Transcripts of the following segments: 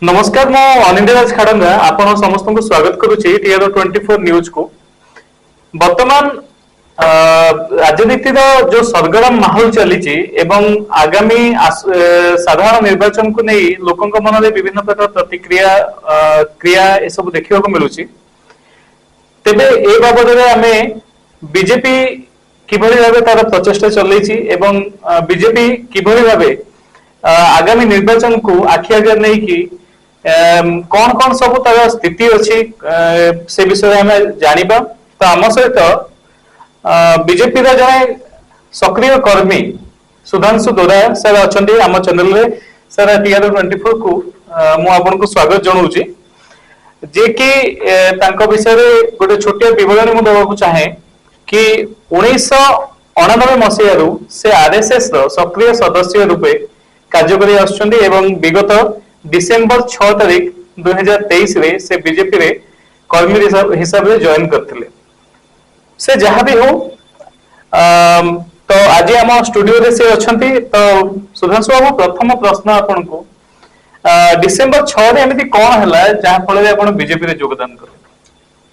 नमस्कार मो अनिंद्य राज खाड़ंगा आपण समस्त को स्वागत करुच्ची टीआर 24 न्यूज को। वर्तमान राजनीति जो सरगरम माहौल चली एवं आगामी साधारण निर्वाचन को नहीं लोकों मन में विभिन्न प्रकार प्रतिक्रिया क्रिया ए सब देखा मिलूँ। तेबे ए बाबद आम बीजेपी किभली भावे तार प्रचेष्टा चलैछि एवं बीजेपी किभली भावे आगामी निर्वाचन को आखि आगे नहीं कि कौन कौन सब तार स्थिति अच्छी से विषय आम जानिबा। तो आम सहित बीजेपी जड़े सक्रिय कर्मी सुधांशु दोरा सर अच्छा आम चैनल रे सर टीआर 24 को मुझे स्वागत जनाऊँगी जे कि विषय गोटे छोटिया विवरणी मुझे देवाक चाहे कि 1999 मसीह से आरएसएस सक्रिय सदस्य रूपे कार्यकारी आसुचंदी एवं विगत डिसेंबर 6 तारिख 2023 रे से बीजेपी रे कर्मी हिसाब से जॉइन करथिले। से जहाँ भी हो तो आज आम स्टूडियो रे से अछंती। तो सुधांशु बाबू प्रथम प्रश्न आपन को डिसेंबर 6 रे एमिति कोन हला जहाँ फल रे आपन बीजेपी रे योगदान करले?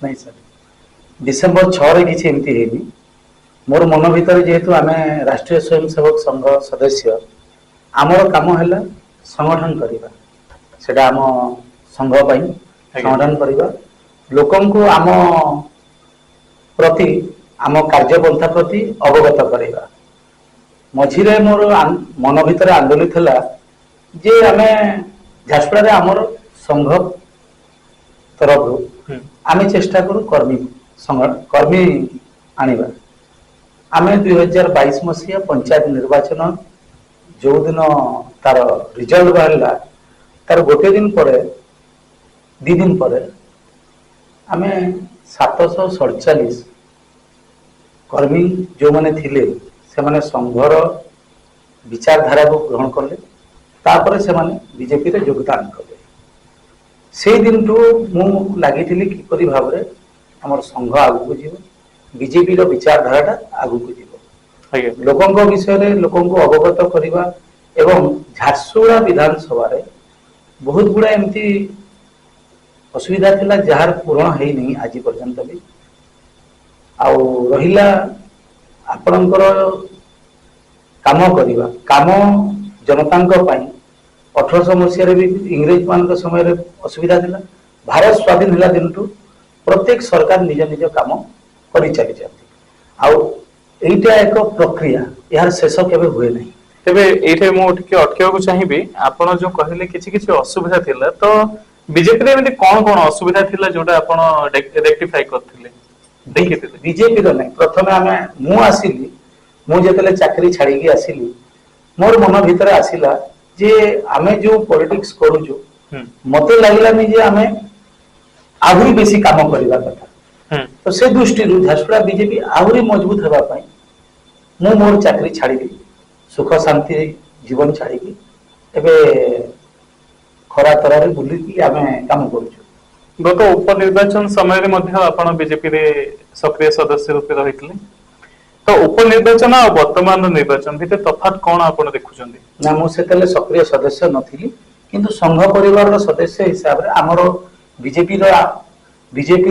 नहीं सर, डिसेंबर 6 रे किछि एमिति हेनी। मोर मन भीतर जेहेतु आमे राष्ट्रीय स्वयंसेवक संघ सदस्य आमर काम है संगठन करवा सेटा आम संघ संगठन करवा लोकं को आम प्रति आम कार्यपंथा प्रति अवगत करवा। मझिरे मोर मन भीतर आंदोलित है जे आमे झारसुगुड़ा रे आमर संघ तरफ आमे चेष्टा करू कर्मी आनिबा। आमे 2022 मसीहा पंचायत निर्वाचन जो दिन तार रिजल्ट बाहरला तार गोटे दिन पर 2 दिन पर आमे 747 कर्मी जो माने थिले से माने संघर विचारधारा को ग्रहण करले तापर से माने बीजेपी रे योगदान करले। से दिन टू मु लागि थिली किपरि भाबरे हमर संघ आगु को जीव बीजेपी रो विचारधाराटा आगु को जीव लोकों विषय रे लोकों को अवगत करवा एवं झारसुगुड़ा विधानसभा रे बहुत गुड़ा एमती असुविधा थिला जार पूर्ण है नहीं आज पर्यंत भी आउ रहिला आपणकर काम करवा काम जनतांक पई 1800 मसीह रे भी इंग्रेज मान समय रे असुविधा थिला। भारत स्वाधीन होला दिन टू प्रत्येक सरकार निज निज काम करि चली जाती आउ एटा एक प्रक्रिया यार शेष केबे हुए नहीं। तेबे एठे मो टिके अटकेबा चाहिबी आपण जो कहले किछि किछि असुविधा थिला तो बीजेपी रे एमति कोन कोन असुविधा थिला जोटा आपण रेक्टिफाई करथिले देखिथिले? बीजेपी रो नहीं प्रथमे आमे मु आसिली मु जेतले चाकरी छाड़ी के आसिली मोर मन भीतर आसिला जे आमे जो पॉलिटिक्स करूजो मते लागलानी जे आमे आहुरी बेसी काम करबा कथा। तो से दृष्टि झारसुगुड़ा बीजेपी आहुरी मजबूत हेबा पई मु मोर चाकरी छाड़ी सुख शांति जीवन छाड़ी एबे खरा तरह बुली की आमे काम करूछु। गत उपनिर्वाचन समय रे मध्य आपण बीजेपी रे सक्रिय सदस्य रूपे रहितले। तो उपनिर्वाचन और वर्तमान निर्वाचन भितर तफात कोन आपण देखुचंदी? ना मु सेतले सक्रिय सदस्य नथिली किंतु संघ परिवार रो सदस्य हिसाब रे हमरो बीजेपी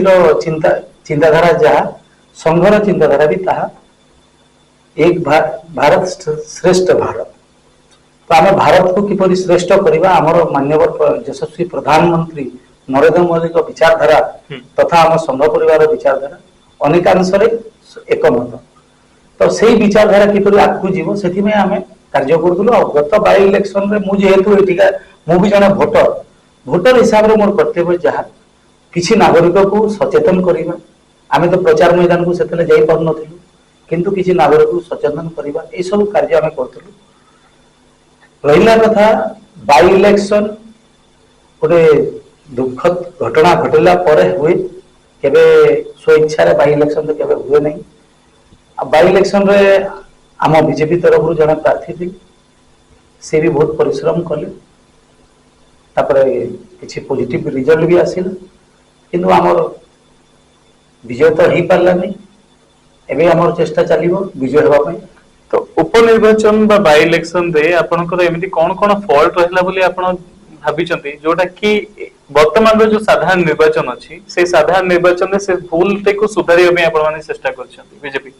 रो चिंताधारा जहा संघर चिंताधारा भी ताहा एक भारत श्रेष्ठ भारत। तो आम भारत को किपरि श्रेष्ठ करवा आमर माननीय यशस्वी प्रधानमंत्री नरेंद्र मोदी को विचारधारा तथा आम संघ परिवार विचारधारा अनेकांश एकमत। तो से विचारधारा किपरि आगु जीव से आम कार्य करूँ। गत बाई इलेक्शन रे मु जेहेतु एटिका मु भी जने भोटर हिसाब रे मोर कर्तव्य जहा किछि नागरिक को सचेतन करवा। आमे तो प्रचार मैदान को सेतले जाई पार नथिलु किंतु किसी नागरिक को सचेतन करवा ये सब कार्य आम करूँ। रहा कथा बाई इलेक्शन गोटे दुखद घटना घटला पर हुए केबे स्वेच्छा रे बाई इलेक्शन तो केबे हुए नहीं। बाई इलेक्शन रे आम बीजेपी तरफ जड़े प्रार्थी थी से भी बहुत परिश्रम कले किसी पॉजिटिव रिजल्ट भी आसिला किंतु आमर विजय तो हो पारानी एबे हमर चेष्टा चलिबो विजय हेबा पई। तो उपनिर्वाचन बा बाई इलेक्शन रे आपनकर एमिति कोन कोन फॉल्ट रहला बोली आपण ଭାବିଛନ୍ତି ଯୋଉଟା କି ବର୍ତ୍ତମାନର ଯୋଉ ସାଧାରଣ ନିର୍ବାଚନ ଅଛି ସେ ସାଧାରଣ ନିର୍ବାଚନରେ ସେ ଭୁଲଟିକୁ ସୁଧାରିବା ପାଇଁ ଆପଣ ମାନେ ଚେଷ୍ଟା କରିଛନ୍ତି ବିଜେପି?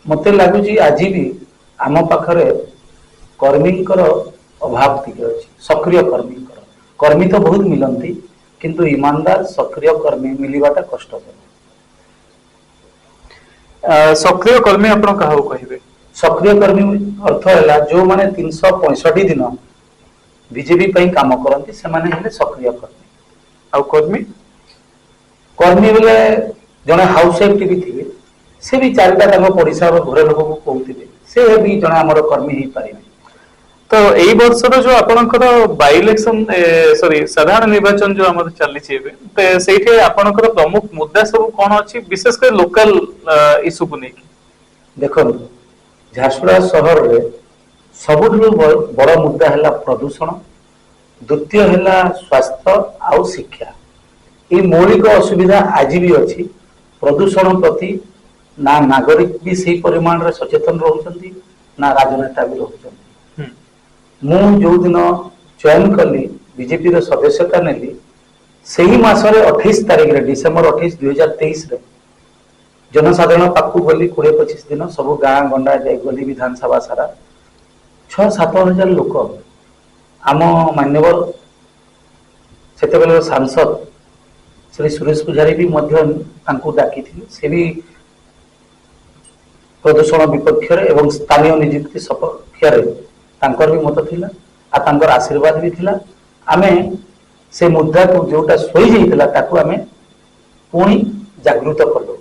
ମତେ ଲାଗୁଛି ଆଜି ବି ଆମ ପାଖରେ କର୍ମୀଙ୍କର ଅଭାବ ଟିକେ ଅଛି, ସକ୍ରିୟ କର୍ମୀଙ୍କର। କର୍ମୀ ତ ବହୁତ ମିଳନ୍ତି କିନ୍ତୁ ଇମାନଦାର ସକ୍ରିୟ କର୍ମୀ ମିଳିବାଟା କଷ୍ଟକର। ସକ୍ରିୟ କର୍ମୀ ଆପଣ କାହାକୁ କହିବେ? ସକ୍ରିୟ କର୍ମୀ ଅର୍ଥ ହେଲା ଯୋଉମାନେ 365 ଦିନ ବିଜେପି ପାଇଁ କାମ କରନ୍ତି ସେମାନେ ହେଲେ ସକ୍ରିୟ କର୍ମୀ। ଆଉ କର୍ମୀ? କର୍ମୀ ବୋଲେ ଜଣେ ହାଉସ ୱାଇଫ ଟି ବି ଥିବେ, ସେ ବି ଚାରିଟା ତାଙ୍କ ପଡିଶା ଘର ଲୋକକୁ କହୁଥିବେ, ସେ ବି ଜଣେ ଆମର କର୍ମୀ ହେଇପାରିବେ। ତ ଏଇ ବର୍ଷର ଯୋଉ ଆପଣଙ୍କର ବାଇ ଇଲେକ୍ସନ ସରି ସାଧାରଣ ନିର୍ବାଚନ ଯୋଉ ଆମର ଚାଲିଛି ଏବେ, ତ ସେଇଠି ଆପଣଙ୍କର ପ୍ରମୁଖ ମୁଦ୍ଦା ସବୁ କଣ ଅଛି, ବିଶେଷ କରି ଲୋକାଲ ଇସ୍ୟୁକୁ ନେଇକି? ଦେଖନ୍ତୁ, ଝାରସୁଗୁଡ଼ା ସହରରେ ସବୁଠାରୁ ବଡ ମୁଦ୍ଦା ହେଲା ପ୍ରଦୂଷଣ, ଦ୍ୱିତୀୟ ହେଲା ସ୍ୱାସ୍ଥ୍ୟ ଆଉ ଶିକ୍ଷା। এই ମୌଳିକ ଅସୁବିଧା ଆଜି ବି ଅଛି। ପ୍ରଦୂଷଣ ପ୍ରତି ନା ନାଗରିକ ବି ସେଇ ପରିମାଣରେ ସଚେତନ ରହୁଛନ୍ତି ନା ରାଜନେତା ବି ରହୁଛନ୍ତି। ମୁଁ ଯୋଉଦିନ ଜଏନ୍ କଲି ବିଜେପିର ସଦସ୍ୟତା ନେଲି ସେହି ମାସରେ 28 ତାରିଖରେ ଡିସେମ୍ବର 28, 2023ରେ ଜନସାଧାରଣ ପାଖକୁ ଗଲି 20-25 ଦିନ ସବୁ ଗାଁ ଗଣ୍ଡା ଯାଇ ଗଲି ବିଧାନସଭା ସାରା 6-7 ହଜାର ଲୋକ ଆମ ମାନ୍ୟବର ସେତେବେଳେ ସାଂସଦ ଶ୍ରୀ ସୁରେଶ ପୂଜାରୀ ବି ମଧ୍ୟ ତାଙ୍କୁ ଡାକିଥିଲେ, ସେ ବି ପ୍ରଦୂଷଣ ବିପକ୍ଷରେ ଏବଂ ସ୍ଥାନୀୟ ନିଯୁକ୍ତି ସପକ୍ଷରେ ତାଙ୍କର ବି ମତ ଥିଲା ଆଉ ତାଙ୍କର ଆଶୀର୍ବାଦ ବି ଥିଲା। ଆମେ ସେ ମୁଦ୍ଦାକୁ ଯୋଉଟା ଶୋଇ ଯାଇଥିଲା ତାକୁ ଆମେ ପୁଣି ଜାଗୃତ କଲୁ।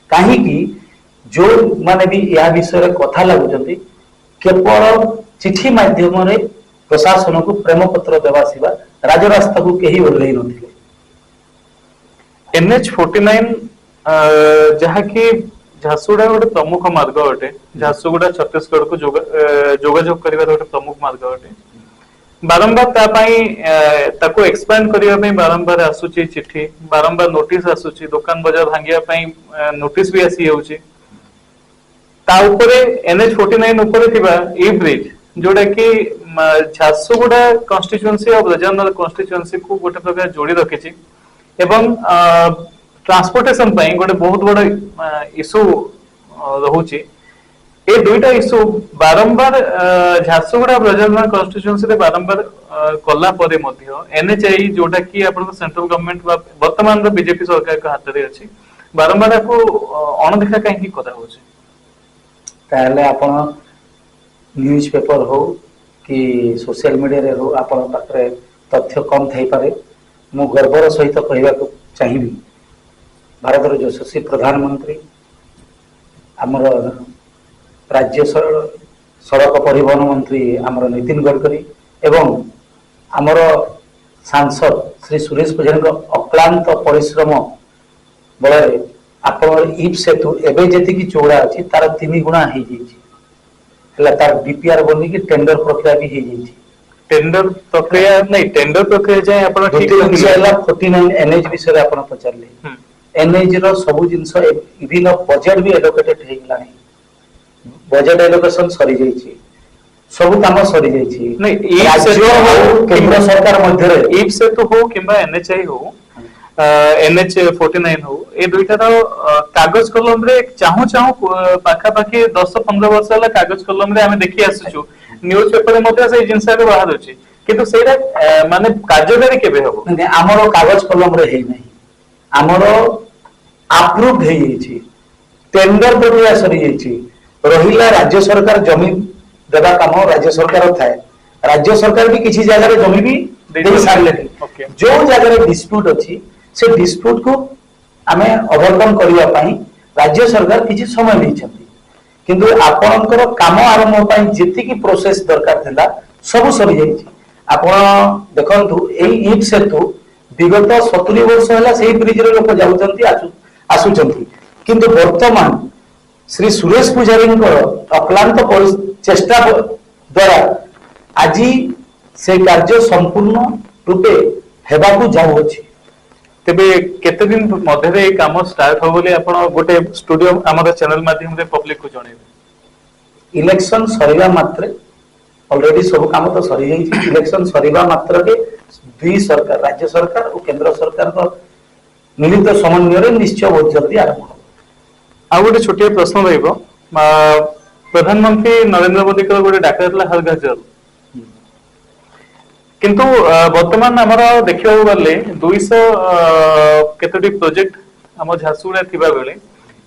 କାହିଁକି ଯୋଉମାନେ ବି ଏହା ବିଷୟରେ କଥା ଲାଗୁଛନ୍ତି କେବଳ ଚିଠି ମାଧ୍ୟମରେ ପ୍ରଶାସନକୁ ପ୍ରେମ ପତ୍ର ଦେବା ଶିବା ରାଜରାସ୍ତାକୁ କେହି ଓହ୍ଲେଇ ନଥିଲେ। NH-49 ଯାହାକି ଝାରସୁଗୁଡ଼ା ଗୋଟେ ପ୍ରମୁଖ ମାର୍ଗ ଅଟେ, ଝାରସୁଗୁଡ଼ା ଛତିଶଗଡ଼କୁ ଯୋଗାଯୋଗ କରିବାର ଗୋଟେ ପ୍ରମୁଖ ମାର୍ଗ ଅଟେ। ବାରମ୍ବାର ତା ପାଇଁ ତାକୁ ଏକ୍ସପାଣ୍ଡ କରିବା ପାଇଁ ବାରମ୍ବାର ଆସୁଛି ଚିଠି, ବାରମ୍ବାର ନୋଟିସ ଆସୁଛି, ଦୋକାନ ବଜାର ଭାଙ୍ଗିବା ପାଇଁ ନୋଟିସ ବି ଆସି ଯାଉଛି। ତା ଉପରେ NH-49 ଉପରେ ଥିବା ଇ ବ୍ରିଜ ଯୋଉଟା କି ଝାରସୁଗୁଡ଼ା କନଷ୍ଟିଚୁଏନ୍ସି ଆଉ ବ୍ରଜନଗର କନଷ୍ଟିଚୁଏନ୍ସି କୁ ଗୋଟେ ପ୍ରକାର ଯୋଡ଼ି ରଖିଛି ଏବଂ ट्रांसपोर्टेशन गोटे बहुत बड़ इश्यू रहुची। ए दुईटा इश्यू बारंबार झारसुगुड़ा ब्रजनगर कन्स्टिट्यूएंसी रे बारंबार कला परे मध्य एनएचआई जोटा कि आपण सेंट्रल गवर्नमेंट वर्तमान बीजेपी सरकार के हाथ रे अछि, बारंबार को अणदेखा कहीं करा होछि। ताहले आपण न्यूज पेपर हो कि सोशल मीडिया रे हो आपण पाखरे तथ्य कम थाई पारे, मु गर्वर सहित कहबा को चाहिबी भारत यशस्वी प्रधानमंत्री आमर राज्य सड़क परिवहन मंत्री आमर नितिन गडकरी एवं आमर सांसद श्री सुरेश पूजारी अक्लांत परिश्रम बल आप इफ सेतु एवं जी चौड़ा अच्छी तार 3 गुणा हो तार बीपीआर बनी कि टेंडर प्रक्रिया भी हो टेंडर प्रक्रिया नहीं, टेंडर प्रक्रिया जाए आप 49 एनएच विषय आप पचारे एनएच रो सब जिनस इवन बजेट भी एलोकेटेड हो गलानी, बजेट एलोकेशन सरी जाइए, सब काम सरी जाइए। नहीं केंद्र सरकार मध्य इफ सेतु हो किंबा एनएचआई हो NH-49 हो ए दुईटार कागज कलम रे चाहू चाहू पाखापाखि 10-15 वर्ष है कागज कलम रे आमे देखि आसुछु, न्यूज पेपर मध्य से जिनस बाहर अछि किंतु सेरा माने कार्यकारी केबे हबो? हमरो कागज कलम रे हे नहीं, हमरो अप्रूव हे छी, टेंडर प्रक्रिया सरी छी, रहिला राज्य सरकार जमी देबा काम राज्य सरकार थाए, राज्य सरकार भी किसी जगह रे जमी भी दे सारले जो जगह रे डिस्प्यूट अछि से डिस्प्यूट को आमे ओवरकम करिया पई राज्य सरकार किसी समय नै छथि, किंतु आपनकर काम आरंभ पई जेति की प्रोसेस दरकार थिला सब सरी जाई छी। आपण देखंतु एई इफ सेतु विगत 70 वर्ष है से ब्रिज रे लोक जाउचंती आसुचंती, किंतु वर्तमान श्री सुरेश पूजारी अक्लांत चेष्टा द्वारा आज से कार्य संपूर्ण रूपे हेबाकू जाउछि। तेबे केते दिन मध्य काम स्टार्ट हो बोली आपण गोटे स्टूडियो हमर चैनल माध्यम रे पब्लिक को जणेबे? इलेक्शन सरीला मात्रे ऑलरेडी सब काम तो सरी जाइए इलेक्शन सरीबा मात्र के दुई सरकार राज्य सरकार और केंद्र सरकार को मिलित समन्वय निश्चय बहुत जल्दी आरंभ हो आ गोटे छोटिया प्रश्न रहिबो प्रधानमंत्री नरेंद्र मोदी को गोटे डाक हर घर जल किंतु वर्तमान आमर देखा गले 200 केतोटी प्रोजेक्ट आम झारसुगुड़ा थिबा बेले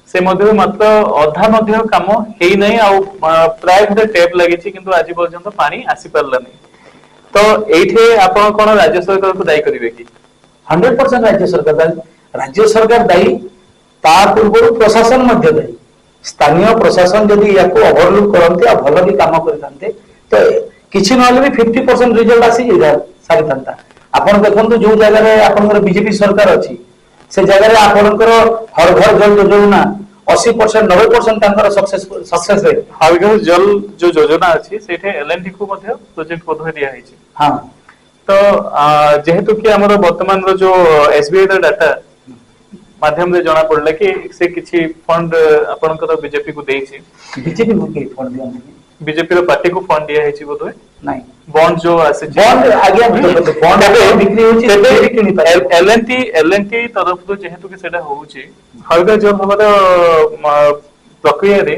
से मध्य मात्र अधा मध्य काम हेई नहीं आ प्राय घरे टैप लगी किंतु आज पर्यंत पानी आसी पारला नहीं तो एठे आपण कोन राज्य सरकार को दायी करिवे कि 100% राज्य सरकार दायी ता पूर्व प्रशासन मध्य दायी स्थानीय प्रशासन जदि या ओभरलुक करते भल भी काम करते तो किसी नहले भी 50% रिजल्ट आसी सारी था आपण देखंतु जो जगह आपनकर बीजेपी सरकार अछि से जगह आपनकर हर घर जल योजना 80% 90% तांकर सक्सेस रेट हर घर जल जो योजना अछि सेठे एलएनटी को मध्य प्रोजेक्ट पधो दिया है हां तो जेहेतु कि हमर वर्तमान रो जो एसबीआई रो डाटा माध्यम रे जाना पड़ला कि से किछि फंड आपनकर बीजेपी को देछि बीजेपी को के फंड दिया बीजेपी रो पार्टी को फंड दिया है बोधे नहीं बॉन्ड जो आसे बॉन्ड आगे बॉन्ड बिक्री होची तेबे किनि पाए एलएनटी तरफ तो जेहेतु कि सेटा होउची हरगा जो हमर प्रक्रिया रे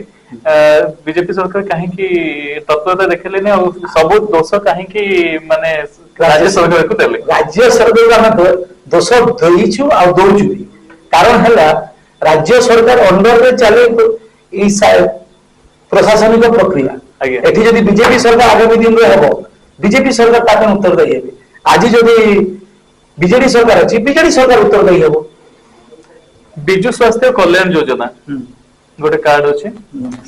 बीजेपी सरकार काहे कि तत्वता देखले ने और सब दोष काहे कि माने राज्य सरकार को देले राज्य सरकार का दोष देइछु आ दोउछु कारण हला राज्य सरकार अंडर रे चले ई प्रशासनिक प्रक्रिया एठी जदि बीजेपी सरकार आगामी दिन रे हबो बीजेपी सरकार ताके उत्तर दई हेबे आज जदि बीजेडी सरकार अछि बीजेडी सरकार उत्तर दई हेबो बिजु स्वास्थ्य कल्याण योजना गोटे कार्ड अछि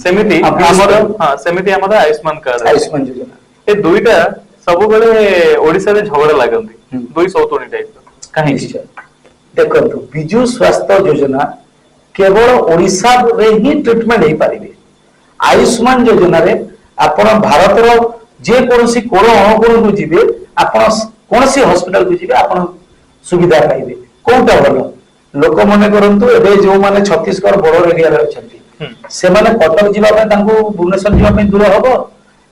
सेमिति हमर हां सेमिति हमर आयुष्मान कार्ड आयुष्मान योजना ए दुईटा सब बेले ओडिसा रे झगड़ा लागंती दुई सौतोनी टाइप काहे देखंतु बिजु स्वास्थ्य योजना केवल ओडिसा रे ही ट्रीटमेंट हे पारिबे आयुष्मान योजना रे आपण भारत रो जे कोनसी कोण अणकोण को जिबे आपण कोनसी हॉस्पिटल को जिबे आपण सुविधा पाइबे कोनटा भलो लोक मने करंतु एबे जो माने छत्तीसगढ़ बड़ एरिया रे अछंती से माने कटक जिबा पे तांको भुवनेश्वर जिबा पे दूर हबो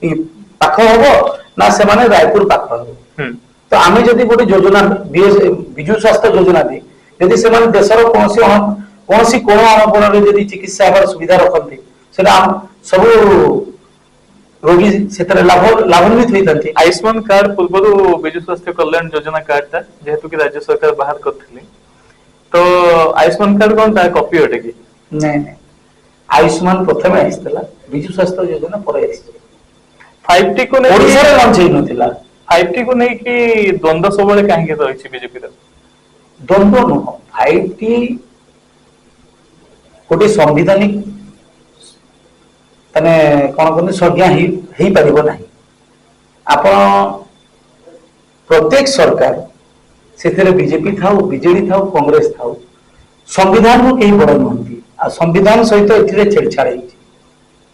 ई पाख हबो ना से माने रायपुर पाख हबो तो आमे जदी गोटे योजना बिजु स्वास्थ्य योजना दे यदि से माने देशर कोनसी कोण अणकोण रे जदी चिकित्सा हेबार सुविधा रखंती सेटा सब रोगी सेतरे लाभान्वित होइतंती आयुष्मान कार्ड पूर्व बिजु स्वास्थ्य कल्याण योजना कार्ड था जेहेतु कि राज्य सरकार बाहर करथिले तो आयुष्मान कार्ड कोन ता कॉपी होटे कि नहीं आयुष्मान प्रथमे आइस्तला बिजु स्वास्थ्य योजना पर आइछ 5T को नै ओडिसा रे लॉन्च हेइ नथिला 5T को नै कि द्वंद्व सबले काहे के रहिछि बीजेपी रो द्वंद्व न 5T कोटी संविधानिक तने कोन कोन संज्ञा हेइ परिबो नाही आपण प्रत्येक सरकार सेथरे बीजेपी थाउ बीजेडी थाउ कांग्रेस थाउ संविधान को केही बड़ नहंती आ संविधान सहित एथिरे छेड़छाड़ हेछि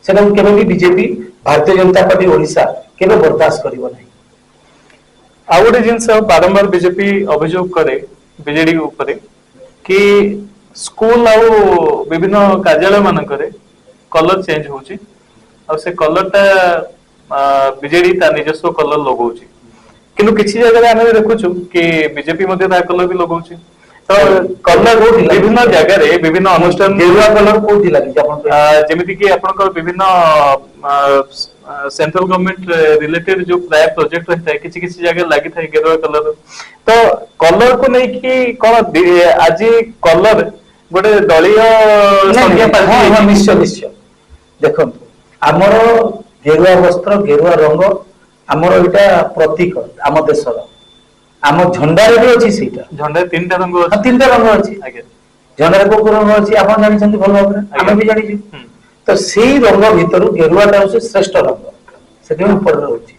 सेटा केबे भी बीजेपी भारतीय जनता पार्टी ओडिसा केबे बर्दाश्त करिवो नाही आ गोटे जिनस बारंबार बीजेपी अभियोग करे बीजेडी ऊपर कि स्कूल आ विभिन्न कार्यालय मानकरे कलर चेंज होची और से कलर ता बीजेडी ता निजस्व कलर लगौची किंतु किछि जगह आमे देखुछु कि बीजेपी मध्ये ता कलर भी लगौची तो कलर विभिन्न जगह रे विभिन्न अनुष्ठान गेरुआ कलर कोथि लागि आपण जेमिति कि आपनकर विभिन्न सेंट्रल गवर्नमेंट रिलेटेड जो प्राय प्रोजेक्ट रहता है किछि किछि जगह लागि थाए गेरुआ कलर तो कलर को नै कि कोन आज कलर गोटे दलीय संज्ञा पार्टी निश्चय निश्चय देखंतु हमर गेरुआ वस्त्र गेरुआ रंग हमर एटा प्रतीक हम देशर हम झंडा रे भी अछि सेटा झंडा तीनटा रंग अछि तीनटा रंग अछि आगे झंडा रे को रंग अछि आपण जानि छथि भलो भाबरे हम भी जानि छु तो सेही रंग भितर गेरुआ ता अछि श्रेष्ठ रंग सेते ऊपर रहउछि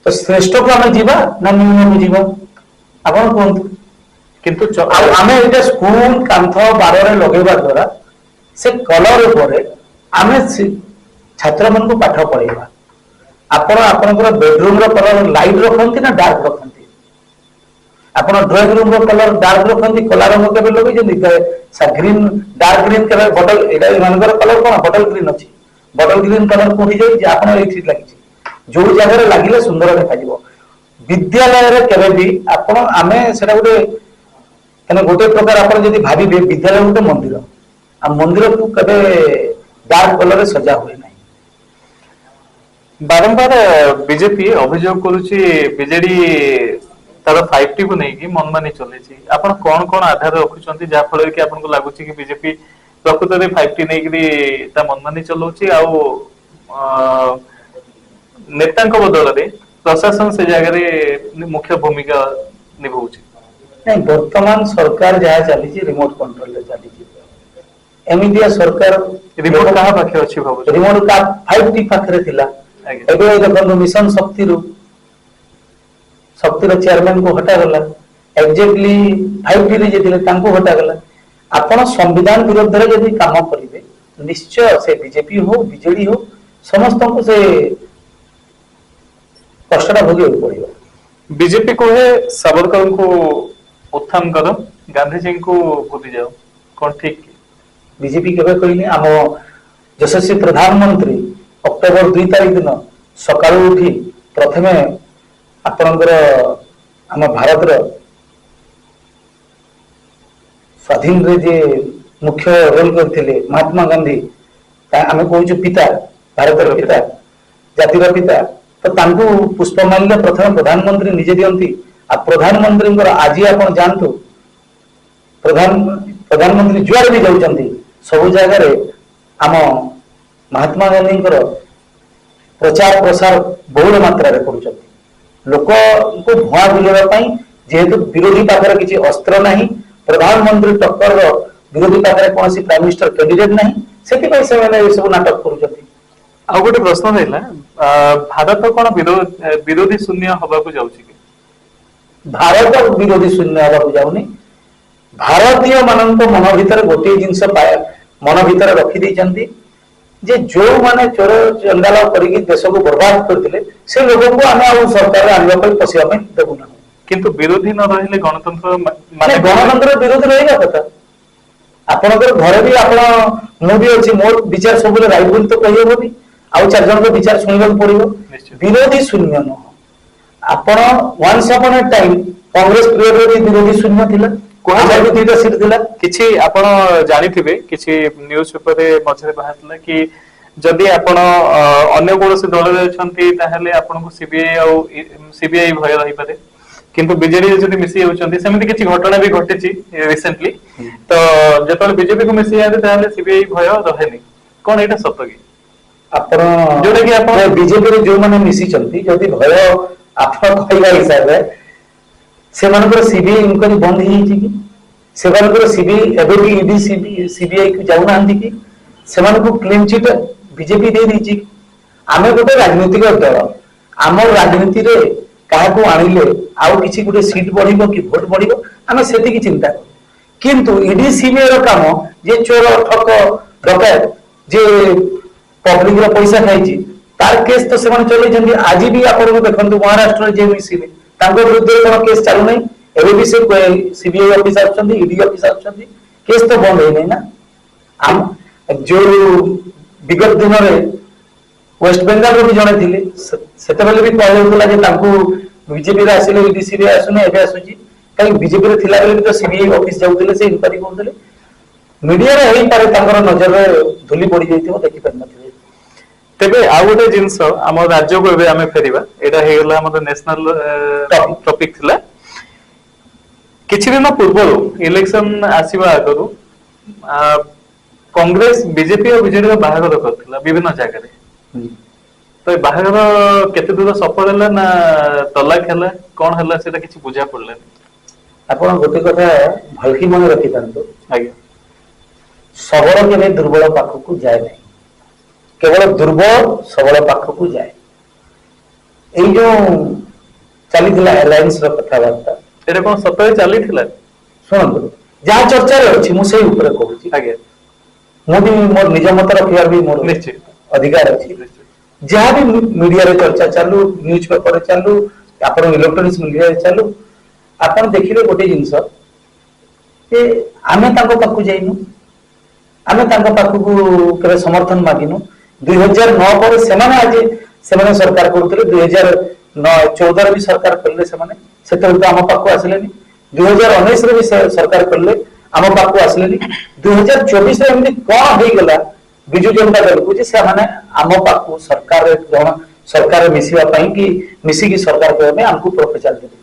तो श्रेष्ठ को हम जीवा ना न्यून को जीवा आपण कोन किंतु आमे एटा स्कूल कांथ बार रे लगेबा द्वारा से कलर ऊपर आमे छात्र मन को पाठ पढाइबा आपण आपनकर बेडरूम रो कलर लाइट रखंती ना डार्क रखंती आपण ड्राइंग रूम रो कलर डार्क रखंती कला रंग केबे लगै जे green dark green colour bottle एटा मानकर कलर कोन बॉटल ग्रीन अछि बॉटल ग्रीन कलर कोठी जाई जे आपण एठी लागि जो जगह लगिले सुंदर देखा विद्यालय केवे भी आपण आमे सेटा गोटे कने गोटे प्रकार आपण जदि भाबिबे विद्यालय गोटे मंदिर आ मंदिर को कबे डार्क कलर रे सजा हुए नहीं। बारंबार बीजेपी अभियोग करुची बीजेडी तार 5T को नहीं मनमानी चलेची आपण कौन कौन आधार रखुचंती जा फल कि आपन को लागुची कि बीजेपी प्रकृत रे 5T नहीं कि ता मनमानी चलाउची आ नेतांक बदल रे प्रशासन से जगह रे मुख्य भूमिका निभाउची नहीं वर्तमान सरकार जहाँ चली रिमोट कंट्रोल रे चली एमिडिया सरकार रिमोट कहा पाखे अछि भाबु रिमोट का 5T पाखरे थिला एबे देखो मिशन शक्ति रो चेयरमैन को हटा गला एक्जेक्टली 5T रे जेतिले तांको हटा गला आपण संविधान विरुद्ध रे यदि काम करिवे निश्चय से बीजेपी हो बीजेडी हो समस्त को से कष्टटा भोगे पड़िबो। बीजेपी को है सावरकर को उत्थान करो गांधी जी को भूली जाओ कौन ठीक बीजेपी केबे कहले आम यशस्वी प्रधानमंत्री अक्टोबर 2 तारिख दिन सकाळु उठी प्रथमे आपनकर आम भारत स्वाधीन रे जे मुख्य रोल करथिले महात्मा गांधी आमे कहूछु पिता भारतर पिता जातिर पिता तो तांको पुष्पमाल्य प्रथम प्रधानमंत्री निजे दियंती आ प्रधानमंत्री आज आपण जानतु प्रधानमंत्री जुआर भी जाउचंती सब जगह रे आम महात्मा गांधी प्रचार प्रसार बहुल मात्रा रे करूचंती लोक को भुआ बुलेवा पई जेहेतु विरोधी पाखरे किछि अस्त्र नाही प्रधानमंत्री टक्कर विरोधी पाखरे कोनसी प्राइम मिनिस्टर कैंडिडेट नाही सेति पई से माने सब नाटक करूचंती। आ गोटे प्रश्न रहला भारत कोन विरोधी शून्य हबा को जाउची कि भारत विरोधी शून्य हबा को जाउनी भारतीय मानन को मन भीतर गोटे जिंस मन भीतर रखी दैचंती जे जो माने चोर चंडाल करिक देश को बर्बाद करथिले से लोगों को आमे आ सरकार आनिबा पई पसिबा पई देबु ना किंतु विरोधी न रहिले गणतंत्र माने गणतंत्र विरोधी रहइबा कथा आपनकर घरे भी आपण मु भी अछि मोर विचार सबले राइट बोल तो कहियो बोली आउ चार जन को विचार सुनिबा पड़िबो विरोधी शून्य न आपण once upon a time Congress period रे विरोधी शून्य थिला कोहा भी दुईटा सीट थिला किछि आपण जानिथिबे किछि न्यूज पेपर रे मझरे बाहरला कि जदि आपण अन्य कोनोसी दल रे अछंती ताहेले आपण को सीबीआई भय रही पारे किंतु बीजेडी जदि मिसी होचंती सेमति किछि घटना भी घटिछि रिसेंटली तो जतले बीजेपी को मिसी आते ताहेले सीबीआई भय रहेनी कोन एटा सत्य कि आपण जोटा कि आपण बीजेपी रे जो माने मिसी चंती जदि भय आपण कहइबा हिसाब रे से मानकर सीबीआई इनक्वारी बंद ही छी कि से मानकर सीबीआई एबे भी ईडी सीबीआई को जाउ नांती कि से मानको क्लीन चिट बीजेपी दे दी छी आमे गोटे राजनीतिक दल हमर राजनीति रे काहा को आनिले आउ किछि गोटे सीट बढ़िबो कि वोट बढ़िबो आमे सेति की चिंता किंतु ईडी सीबीआई रो काम जे चोर ठक डकैत जे पब्लिक रो पैसा खाइ छी तार केस तो से माने चलै जंदी आज भी आपण को देखंतु महाराष्ट्र जे मिसिले तांको विरुद्ध कोन केस चालू नहीं एबे भी से सीबीआई ऑफिस आछंदी ईडी ऑफिस आछंदी केस तो बंद है नहीं ना हम जो विगत दिन रे वेस्ट बंगाल रो भी जणे थिले सेते बेले भी कहले होतला जे तांको बीजेपी रे आसिले ईडी सीबीआई आसुने एबे आसुची कई बीजेपी रे थिला बेले भी तो सीबीआई ऑफिस जाउतिले से इंक्वायरी करथले मीडिया रे हेई पारे तांकर नजर रे धुली पड़ी जाइथिबो देखि परनथिबे। तेबे आ गोटे जिंस हम राज्य को एबे आमे फेरिबा एटा हे गेला हमर नेशनल टॉपिक थिला किछि दिन पूर्व इलेक्शन आसीबा आगरु कांग्रेस बीजेपी और बीजेडी का बाहागर करथिला विभिन्न जगह रे तो बाहागर केते दूर सफल हला ना तलाक हला कोन हला सेटा किछि बुझा पड़ले आपण गोटे कथा भलकी मन रखि तांतो आगे सबल केबे दुर्बल पाख को जाय नहीं केवल दुर्बल सबल पाख को जाए एई जो चली अलायंस कथा बार्ता एटा कोन सतरे चली शुणु जहाँ चर्चा अच्छी मुझे कहूँ आगे मुझे मोर निज मत रखार भी मोर निश्चित अधिकार अच्छी जहाँ भी मीडिया रे चर्चा चालू न्यूज पेपर चालू आपण इलेक्ट्रोनिक्स मीडिया रे चालू आपण देखिबे गोटे जिंस जे आमे तांको पाखु जाइनु आमे तांको पाखु को केबे समर्थन मागिनु 2009 पर सेमाने आज ସେମାନେ ସରକାର କରୁଥିଲେ 2014 ବି ସରକାର କଲେ ସେମାନେ ସେତେବେଳେ ତ ଆମ ପାଖକୁ ଆସିଲେନି 2019 ରେ ବି ସରକାର କଲେ ଆମ ପାଖକୁ ଆସିଲେନି 2024 ରେ ଏମିତି କଣ ହେଇଗଲା ବିଜୁ ଜନତା ଦଳକୁ ଯେ ସେମାନେ ଆମ ପାଖକୁ ସରକାର ମିଶିବା ପାଇଁ କି ମିଶିକି ସରକାର କରିବା ପାଇଁ ଆମକୁ ପ୍ରପୋଜାଲ ଦେଲେ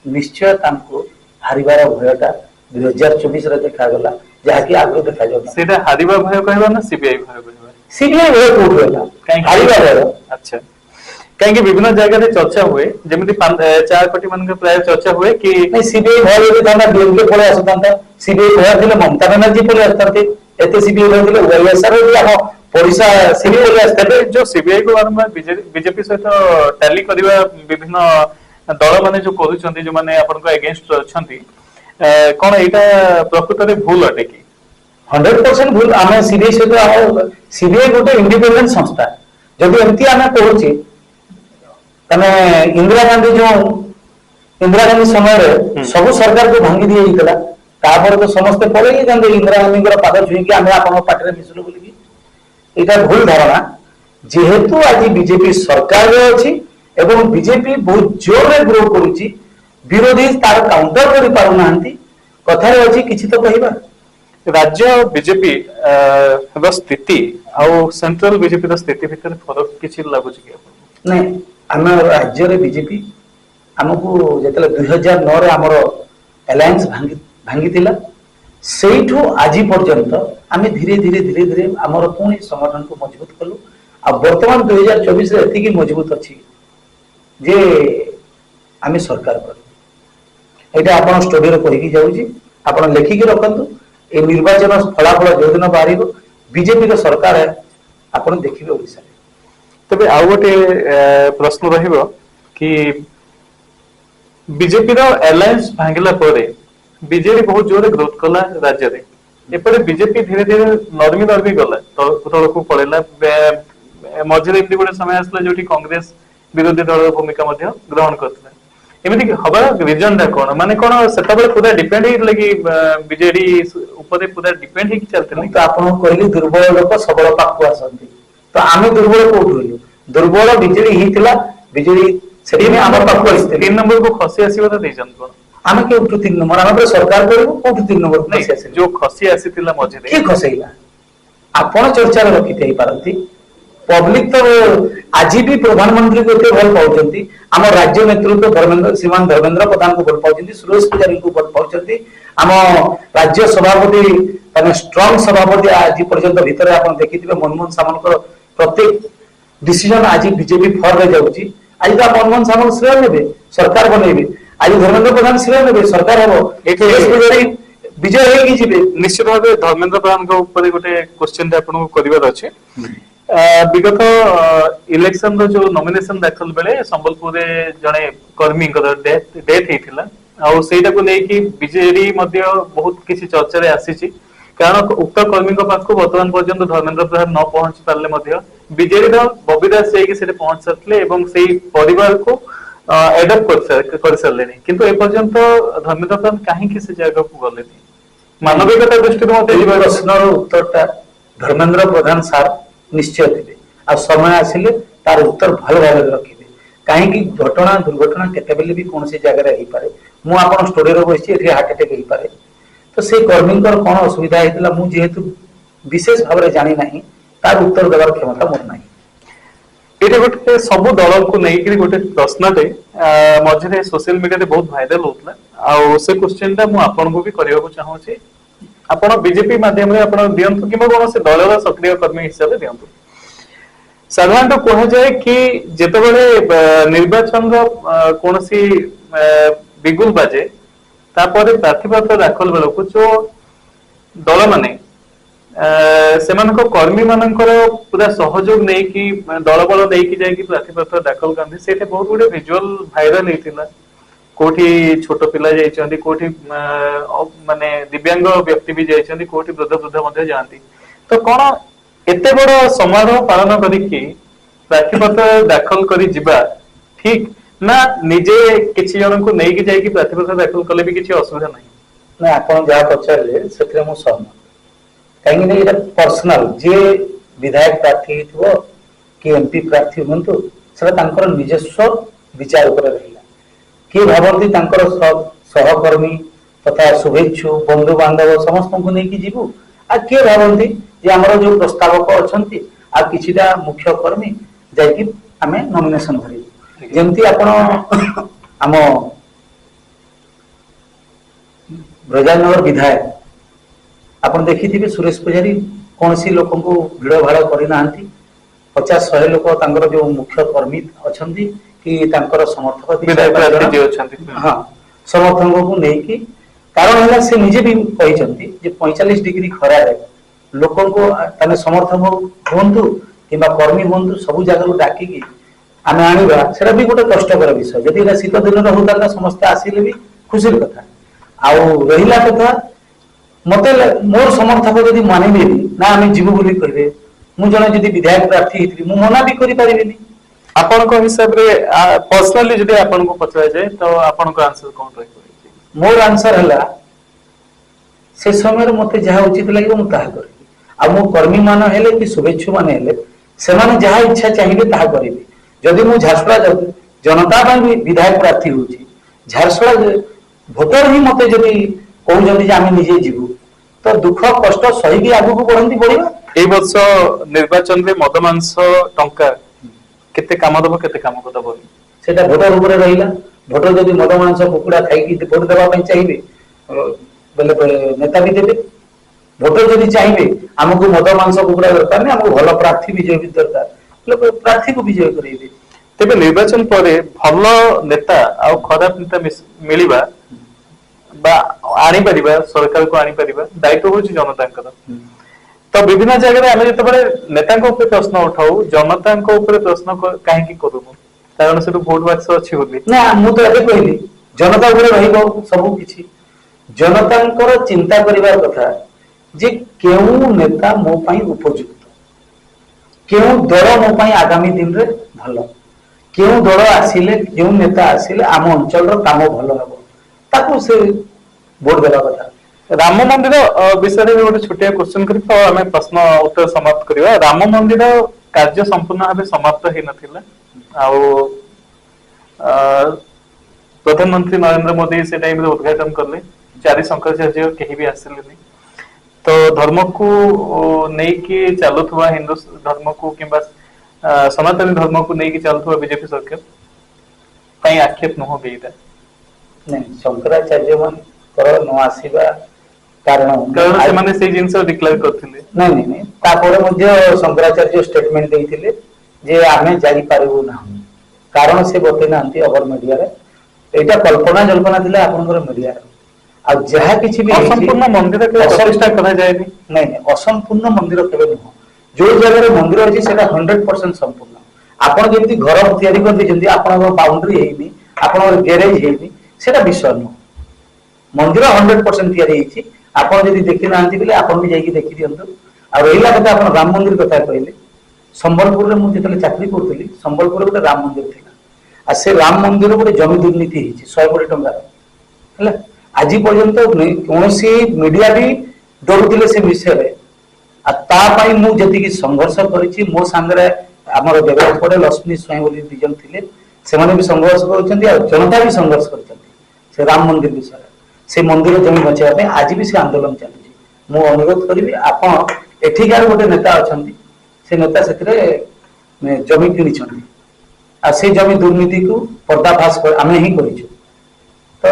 ନିଶ୍ଚୟ ତାଙ୍କୁ ହାରିବାର ଭୟଟା 2024 ରେ ଦେଖାଗଲା ଯାହାକି ଆଗରୁ ଦେଖାଯାଉଥିଲା ସେଇଟା ହାରିବା ଭୟ କହିବା ନା ସିବିଆଇ ଭୟ କହିବା ସିବିଆଇ ଭୟ କୋଉଠୁ ହେଲା ହାରିବା ଭୟ ଆଚ୍ଛା କାହିଁକି ବିଭିନ୍ନ ଜାଗାରେ ଚର୍ଚ୍ଚା ହୁଏ ଯେମିତି ଚାର କୋଟି ମାନଙ୍କ ପ୍ରାୟ ଚର୍ଚ୍ଚା ହୁଏ କି ସିବିଆଇ ଭୟ ଯଦି ଥାନ୍ତା ଡିଏମକେ ପଳେଇ ଆସୁଥାନ୍ତା ସିବିଆଇ ଭୟ ଥିଲେ ମମତା ବାନାର୍ଜୀ ପଳେଇ ଆସିଥାନ୍ତେ ଏତେ ସିବିଆଇ ଭୟ ଥିଲେ ୱାଇଏସ୍ଆର ବି ଆମ ପଡିଶା ସିବିଆଇ ପଳେଇ ଆସିଥାନ୍ତେ ଯୋଉ ସିବିଆଇ କୁ ବାରମ୍ବାର ବିଜେପି ସହିତ ଟାଲି କରିବା ବିଭିନ୍ନ ଦଳ ମାନେ ଯୋଉ କରୁଛନ୍ତି ଯୋଉମାନେ ଆପଣଙ୍କ ଏଗେନଷ୍ଟ ଅଛନ୍ତି କଣ ଏଇଟା ପ୍ରକୃତରେ ଭୁଲ ଅଟେ କି 100% ଭୁଲ ଆମେ ସିବିଆଇ ସହିତ ସିବିଆଇ ଗୋଟେ ଇଣ୍ଡିପେଣ୍ଡେଣ୍ଟ ସଂସ୍ଥା ଯଦି ଏମିତି ଆମେ କହୁଛେ ତାହେଲେ ଇନ୍ଦିରା ଗାନ୍ଧୀ ସମୟରେ ସବୁ ସରକାରକୁ ଭାଙ୍ଗି ଦିଆଯାଇଥିଲା ତାପରେ ତ ସମସ୍ତେ ପଳେଇ ଯାଇଥାନ୍ତେ ଇନ୍ଦିରା ଗାନ୍ଧୀଙ୍କର ପାଦ ଛୁଇଁକି ଆମେ ଆପଣଙ୍କ ପାଟିରେ ମିଶିଲୁ ବୋଲିକି ଏଇଟା ଭୁଲ ଧାରଣା ଯେହେତୁ ଆଜି ବିଜେପି ସରକାରରେ ଅଛି ଏବଂ ବିଜେପି ବହୁତ ଜୋରରେ ଗ୍ରୋ କରୁଛି ବିରୋଧୀ ତାର କାଉଣ୍ଟର କରିପାରୁନାହାନ୍ତି କଥାରେ ଅଛି କିଛି ତ କହିବା राज्य बीजेपी स्थिति आउ सेंट्रल बीजेपी स्थिति भितर फरक किसी लगुच कि नहीं आम राज्य रे बीजेपी आमको जिते 2009 रे आमर एलायंस भांगी सेठू आज पर्यंत आम धीरे धीरे धीरे धीरे आमर पुणी संगठन को मजबूत कलु आ वर्तमान 2024 रे एतिकी मजबूत अच्छी जे आम सरकार कर एटा आपण स्टोरी रे कहि जाउची आपण लेखिकी रखंतु ए निर्वाचन फलाफल जो दिन बाहर बीजेपी रो सरकार है आपण देखिबे ओडिसा तबे आउ गोटे प्रश्न रहिबो कि बीजेपी रो अलायंस भांगिला परे बीजेपी बहुत जोरे ग्रोथ कला राज्य रे एपरे बीजेपी धीरे धीरे नरमी गला तळको पळेला मझिरे एमती गोटे समय आसला जोठी कांग्रेस विरोधी दल भूमिका मध्ये ग्रहण करथला एमिति हबार रीजन टा कोन माने कोन सेतबेले पूरा डिपेंड ही लगी बीजेडी ऊपर पूरा डिपेंड ही चलते तो आपण कहली दुर्बल लोक सबल पाखु आसंती तो आमे दुर्बल कोठु हलु दुर्बल बीजेडी हितला बीजेडी सेठी में हमर पाखु आस्ते 3 नंबर को खसी आसीबा त रीजन कोन आमे के उठु 3 नंबर आमे सरकार करबो कोठु 3 नंबर खसी आसी जो खसी आसीतिला मझिरे के खसैला आपण चर्चा रे रखिते ही पारंती पब्लिक तो आज भी प्रधानमंत्री को भल पाउछंती आम राज्य नेतृत्व श्रीमान धर्मेंद्र प्रधान को भल पाउछंती सुरेश पुजारी को भल पाउछंती आम राज्य सभापति तने स्ट्रांग सभापति आज पर्यंत भीतर आपण देखिथिबे मनमोहन सामंत प्रत्येक डिसीजन आज बीजेपी फॉर रे जाउची आज तो मनमोहन सामंत श्रेय नेबे सरकार बनेबे आज धर्मेंद्र प्रधान श्रेय नेबे सरकार हबो सुरेश पुजारी विजय हेगी जिबे निश्चित भाबे धर्मेंद्र प्रधान को ऊपर गोटे क्वेश्चन आपन को करिवार अछि विगत इलेक्शन रो जो नॉमिनेशन दाखल बेले संबलपुर जड़े कर्मी डेथ होता आउ सेटा को लेकिन बीजेडी बहुत किसी चर्चा रे आसी कारण उक्त कर्मी पाख बर्तमान पर्यंत धर्मेंद्र प्रधान न पहुंच पारे बीजेडी बबी दास जाकि पहुंच सारे से परिवार को एडप्ट कर सारे किंतु एपर्यंत धर्मेंद्र प्रधान कहीं से जगह को गले मानविकता दृष्टि प्रश्न उत्तर धर्मेंद्र प्रधान सार निश्चय थे आ समय आसिले तार उत्तर भल भाव रखिबे कहीं घटना दुर्घटना केतेबेले भी कौन सी जगह रे पारे मु आपण स्टोरी रो बसि एठी हार्ट अटैक ही पारे तो से कर्मी कौन असुविधा हेतला मु जेहेतु विशेष भाव रे जानि नाही तार उत्तर देवार क्षमता मोर नाही एटे गोटे सब दल को नहीं कि गोटे प्रश्नटे मझे सोशल मीडिया रे बहुत वायरल होतला आ से क्वेश्चन टा मु आपण को भी करिया को चाहू छी आपण बीजेपी माध्यम रे आपण दियंतु कि कौन से दलर सक्रिय कर्मी हिसाब से दियंतु साधारणतः कहा जाए कि जेतेबेले निर्वाचन कौन सी बिगुल बाजे तापर प्रार्थीपत्र दाखल बेलू जो दल माने सेमानक कर्मी मानकर पूरा सहयोग नहीं कि दल बल नहीं जाए प्रार्थीपत्र दाखल करते से बहुत गुड़े विजुअल भाइराल होता कोठी छोट पिला जाइछन्ती कोठी माने दिव्यांग व्यक्ति भी जाइछन्ती कोठी वृद्ध वृद्ध मध्ये जांती तो कोन एते बड़ समारोह पालन करिकि प्रार्थीपत्र दाखल करी जिबा ठीक ना निजे किछि जन को नै कि जाय कि प्रार्थीपत्र दाखल कले भी किछि असुविधा नाही ना आपण जा पचारले सेतरे मु सहमत काहे नै एटा पर्सनल जे विधायक प्रार्थी हितबो कि एमपी प्रार्थी हुंतु ସେଟା ତାଙ୍କର ନିଜସ୍ୱ ବିଚାର ଉପରେ ରହିଲା। କିଏ ଭାବନ୍ତି ତାଙ୍କର ସହକର୍ମୀ ତଥା ଶୁଭେଚ୍ଛୁ ବନ୍ଧୁ ବାନ୍ଧବ ସମସ୍ତଙ୍କୁ ନେଇକି ଯିବୁ, ଆଉ କିଏ ଭାବନ୍ତି ଯେ ଆମର ଯୋଉ ପ୍ରସ୍ତାବକ ଅଛନ୍ତି ଆଉ କିଛିଟା ମୁଖ୍ୟ କର୍ମୀ ଯାଇକି ଆମେ ନମିନେସନ କରିବୁ। ଯେମିତି ଆପଣ ଆମ ବ୍ରଜାନଗର ବିଧାୟକ ଆପଣ ଦେଖିଥିବେ ସୁରେଶ ପୂଜାରୀ କୌଣସି ଲୋକଙ୍କୁ ଭିଡ଼ ଭାଡ଼ କରିନାହାନ୍ତି। 50-100 ଲୋକ ତାଙ୍କର ଯୋଉ ମୁଖ୍ୟ କର୍ମୀ ଅଛନ୍ତି କି ତାଙ୍କର ସମର୍ଥକ ହଁ ସମର୍ଥକଙ୍କୁ ନେଇକି, କାରଣ ହେଲା ସେ ନିଜେ ବି କହିଛନ୍ତି ଯେ 45 ଡିଗ୍ରୀ ଖରାରେ ଲୋକଙ୍କୁ ତାହେଲେ ସମର୍ଥକ ହୁଅନ୍ତୁ କିମ୍ବା କର୍ମୀ ହୁଅନ୍ତୁ ସବୁ ଜାଗାରୁ ଡାକିକି ଆମେ ଆଣିବା, ସେଟା ବି ଗୋଟେ କଷ୍ଟକର ବିଷୟ। ଯଦି ଏଟା ଶୀତ ଦିନରେ ହଉଥାନ୍ତା ସମସ୍ତେ ଆସିଲେ ବି ଖୁସିର କଥା। ଆଉ ରହିଲା କଥା, ମତେ ମୋର ସମର୍ଥକ ଯଦି ମାନିବେନି ନା ଆମେ ଯିବୁ ବୋଲି କହିବେ, ମୁଁ ଜଣେ ଯଦି ବିଧାୟକ ପ୍ରାର୍ଥୀ ହେଇଥିଲି ମୁଁ ମନା ବି କରିପାରିବିନି। ଆପଣଙ୍କ ହିସାବରେ ପର୍ସନାଲି ଯଦି ଆପଣଙ୍କୁ ପଚରାଯାଏ ତ ଆପଣଙ୍କ ଆନ୍ସର କଣ ରହିବ? ମୋର ଆନ୍ସର ହେଲା ସେ ସମୟରେ ମତେ ଯାହା ଉଚିତ ଲାଗିବ ମୁଁ ତାହା କରିବି। ଆଉ ମୋ କର୍ମୀ ମାନେ ହେଲେ କି ଶୁଭେଚ୍ଛୁ ମାନେ ହେଲେ ସେମାନେ ଯାହା ଇଚ୍ଛା ଚାହିଁବେ ତାହା କରିବେ। ଯଦି ମୁଁ ଝାରସୁଗୁଡ଼ା ଜନତା ପାଇଁ ବି ବିଧାୟକ ପ୍ରାର୍ଥୀ ହଉଛି, ଝାରସୁଗୁଡ଼ା ଭୋଟର ହିଁ ମତେ ଯଦି କହୁଛନ୍ତି ଯେ ଆମେ ନିଜେ ଯିବୁ, ତ ଦୁଃଖ କଷ୍ଟ ସହିକି ଆଗକୁ ବଢନ୍ତି ବଢିବା। এই ବର୍ଷ ନିର୍ବାଚନରେ ମଦ ମାଂସ ଟଙ୍କା କେତେ କାମ ଦବ କେତେ କାମ ଦବନି সেটা ভোটর উপরে রহিলা। ভোটর যদি মদ মাংস কুকুড়া খাইকি ভোট দেওয়া ପାଇଁ চাইবে বেলে নেতা ବି দেবে। ভোটর যদি চাইবে ଆମକୁ ମଦ ମାଂସ କୁକୁଡ଼ା ଦରକାର ନାହିଁ, ଆମକୁ ଭଲ ପ୍ରାର୍ଥୀ ବିଜୟ ବି ଦରକାର, ଲୋକ ପ୍ରାର୍ଥୀକୁ ବିଜୟ କରେଇବେ। ତେବେ ନିର୍ବାଚନ ପରେ ଭଲ ନେତା ଆଉ ଖରାପ ନେତା ମିଳିବା বা ଆଣିପାରିବା, ସରକାରକୁ ଆଣିପାରିବା ଦାୟିତ୍ୱ ହଉଛି ଜନତାଙ୍କର। ତ ବିଭିନ୍ନ ଜାଗାରେ ଆମେ ଯେତେବେଳେ ନେତାଙ୍କ ଉପରେ ପ୍ରଶ୍ନ ଉଠାଉ, ଜନତାଙ୍କ ଉପରେ ପ୍ରଶ୍ନ କାହିଁକି କରୁନୁ? କାରଣ ସେଠୁ ଭୋଟ ବାକ୍ସ ଅଛି ବୋଲି। ନା ମୁଁ ତ ଏବେ କହିଲି ଜନତା ଉପରେ ରହିବ ସବୁ କିଛି। ଜନତାଙ୍କର ଚିନ୍ତା କରିବା କଥା ଯେ କେଉଁ ନେତା ମୋ ପାଇଁ ଉପଯୁକ୍ତ, କେଉଁ ଦଳ ମୋ ପାଇଁ ଆଗାମୀ ଦିନରେ ଭଲ, କେଉଁ ଦଳ ଆସିଲେ କେଉଁ ନେତା ଆସିଲେ ଆମ ଅଞ୍ଚଳର କାମ ଭଲ ହବ, ତାକୁ ସେ ଭୋଟ ଦେବା କଥା। ରାମ ମନ୍ଦିର ବିଷୟରେ ଗୋଟେ ଛୋଟିଆ କ୍ୱେଶ୍ଚନ କରି ତ ଆମେ ପ୍ରଶ୍ନ ଉତ୍ତର ସମାପ୍ତ କରିବା। ରାମ ମନ୍ଦିର କାର୍ଯ୍ୟ ସମ୍ପୂର୍ଣ୍ଣ ଭାବେ ସମାପ୍ତ ହେଇନଥିଲା, ଆଉ ପ୍ରଧାନମନ୍ତ୍ରୀ ନରେନ୍ଦ୍ର ମୋଦି ସେ ଟାଇମରେ ଉଦ୍ଘାଟନ କଲେ, 4 ଶଙ୍କରାଚାର୍ଯ୍ୟ କେହି ବି ଆସିଲେନି। ତ ଧର୍ମକୁ ନେଇକି ଚାଲୁଥିବା ହିନ୍ଦୁ ଧର୍ମକୁ କିମ୍ବା ସନାତନ ଧର୍ମକୁ ନେଇକି ଚାଲୁଥିବା ବିଜେପି ସରକାର ପାଇଁ ଆକ୍ଷେପ ନୁହଁ ବି ଏଇଟା। ନାଇଁ ଶଙ୍କରାଚାର୍ଯ୍ୟ ମାନଙ୍କର ନ ଆସିବା କାରଣ ସେମାନେ ସେଇ ଜିନିଷ ଡିକ୍ଲେୟାର କରିଥିଲେ। ନାଇଁ ନାଇଁ ନାଇଁ ତାପରେ ମଧ୍ୟ ଶଙ୍କରାଚାର୍ଯ୍ୟ ଷ୍ଟେଟମେଣ୍ଟ ଦେଇଥିଲେ ଯେ ଆମେ ଯାଇପାରିବୁ ନାହିଁ, କାରଣ ସେ ବତେଇ ନାହାନ୍ତି ଅଭର ମିଡିଆରେ। ଏଇଟା କଳ୍ପନା ଜଳ୍ପନା ଥିଲା ଆପଣଙ୍କର ମିଡିଆର। ଆଉ ଯାହା କିଛି ବି ଅସମ୍ପୂର୍ଣ୍ଣ ମନ୍ଦିର କେବେ ପ୍ରତିଷ୍ଠା କରାଯାଏନି। ନାଇଁ ନାଇଁ ଅସମ୍ପୂର୍ଣ୍ଣ ମନ୍ଦିର କେବେ ନୁହଁ। ଯୋଉ ଜାଗାରେ ମନ୍ଦିର ଅଛି ସେଟା 100% ସମ୍ପୂର୍ଣ୍ଣ। ଆପଣ ଯେମିତି ଘର ତିଆରି କରିଦେଇଛନ୍ତି, ଆପଣଙ୍କ ବାଉଣ୍ଡ୍ରି ହେଇନି, ଆପଣଙ୍କର ଗ୍ୟାରେଜ ହେଇନି, ସେଟା ବିଷୟ ନୁହଁ। ମନ୍ଦିର 100% ତିଆରି ହେଇଛି। ଆପଣ ଯଦି ଦେଖି ନାହାନ୍ତି ବୋଲେ ଆପଣ ବି ଯାଇକି ଦେଖି ଦିଅନ୍ତୁ। ଆଉ ରହିଲା କଥା ଆପଣ ରାମ ମନ୍ଦିର କଥା କହିଲେ, ସମ୍ବଲପୁରରେ ମୁଁ ଯେତେବେଳେ ଚାକିରି କରୁଥିଲି ସମ୍ବଲପୁରରେ ଗୋଟେ ରାମ ମନ୍ଦିର ଥିଲା। ଆଉ ସେ ରାମ ମନ୍ଦିର ଗୋଟେ ଜମି ଦୁର୍ନୀତି ହେଇଛି 100 କୋଟି ଟଙ୍କାର, ହେଲା। ଆଜି ପର୍ଯ୍ୟନ୍ତ କୌଣସି ମିଡିଆ ବି ଡରୁଥିଲେ ସେ ବିଷୟରେ। ଆଉ ତା ପାଇଁ ମୁଁ ଯେତିକି ସଂଘର୍ଷ କରିଛି, ମୋ ସାଙ୍ଗରେ ଆମର ଦେବରାଜ ପଟେ ଲକ୍ଷ୍ମୀ ସ୍ୱାଇଁ ବୋଲି 2 ଜଣ ଥିଲେ, ସେମାନେ ବି ସଂଘର୍ଷ କରୁଛନ୍ତି ଆଉ ଜନତା ବି ସଂଘର୍ଷ କରିଛନ୍ତି ସେ ରାମ ମନ୍ଦିର ବିଷୟରେ। ସେ ମନ୍ଦିର ଜମି ବଞ୍ଚେଇବା ପାଇଁ ଆଜି ବି ସେ ଆନ୍ଦୋଳନ ଚାଲିଛି। ମୁଁ ଅନୁରୋଧ କରିବି ଆପଣ ଏଠିକାର ଗୋଟେ ନେତା ଅଛନ୍ତି, ସେ ନେତା ସେଥିରେ ଜମି କିଣିଛନ୍ତି ଆଉ ସେ ଜମି ଦୁର୍ନୀତିକୁ ପର୍ଦ୍ଦାଫାଶ ଆମେ ହିଁ କରିଛୁ। ତ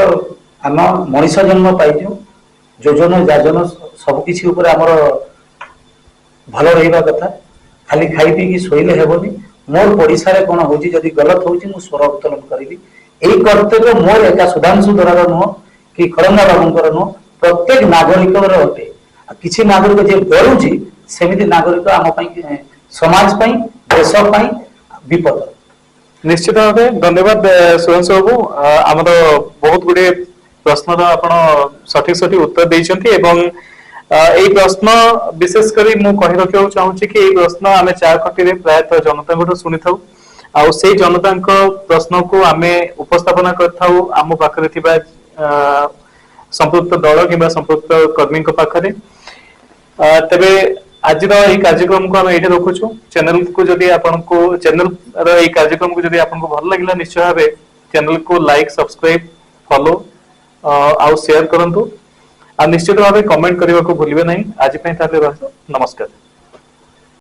ଆମ ମଣିଷ ଜନ୍ମ ପାଇଛୁ, ଯୋଜନା ଯାଜନ ସବୁ କିଛି ଉପରେ ଆମର ଭଲ ରହିବା କଥା। ଖାଲି ଖାଇ ପିଇକି ଶୋଇଲେ ହେବନି। ମୋର ପଡିଶାରେ କଣ ହଉଛି, ଯଦି ଗଲତ ହଉଛି ମୁଁ ସ୍ୱର ଉତ୍ତୋଳନ କରିବି। ଏଇ କର୍ତ୍ତବ୍ୟ ମୋର ଏକା ସୁଧାଂଶୁ ଧରାର ନୁହଁ କି ଖରଙ୍ଗା ବାବୁଙ୍କର ନୁହଁ, ପ୍ରତ୍ୟେକ ନାଗରିକର ଅଟେ। ଆଉ କିଛି ନାଗରିକ ଯିଏ ଡରୁଛି, ସେମିତି ନାଗରିକ ଆମ ପାଇଁ ସମାଜ ପାଇଁ ଦେଶ ପାଇଁ ବିପଦ। ନିଶ୍ଚିତ ଭାବେ ଧନ୍ୟବାଦ ସୁଧାଂଶୁ ବାବୁ। ଆମର ବହୁତ ଗୁଡିଏ ପ୍ରଶ୍ନର ଆପଣ ସଠିକ ଉତ୍ତର ଦେଇଛନ୍ତି ଏବଂ ଏଇ ପ୍ରଶ୍ନ ବିଶେଷ କରି ମୁଁ କହି ରଖିବାକୁ ଚାହୁଁଛି କି ଏଇ ପ୍ରଶ୍ନ ଆମେ ଚା ଖଟିରେ ପ୍ରାୟତଃ ଜନତାଙ୍କଠୁ ଶୁଣିଥାଉ, ଆଉ ସେଇ ଜନତାଙ୍କ ପ୍ରଶ୍ନକୁ ଆମେ ଉପସ୍ଥାପନା କରିଥାଉ ଆମ ପାଖରେ ଥିବା ସମ୍ପୃକ୍ତ ଦଳ କିମ୍ବା ସମ୍ପୃକ୍ତ କର୍ମୀଙ୍କ ପାଖରେ। ତେବେ आज कार्यक्रम को आम ये रखुचु चैनल को जदि आपको चैनल कार्यक्रम को जदि आपको भल लगे निश्चय भाव चैनल को लाइक सब्सक्राइब फॉलो आउ शेयर करंतु आ निश्चित भाव कमेंट करने को भूलिए नहीं आज नमस्कार।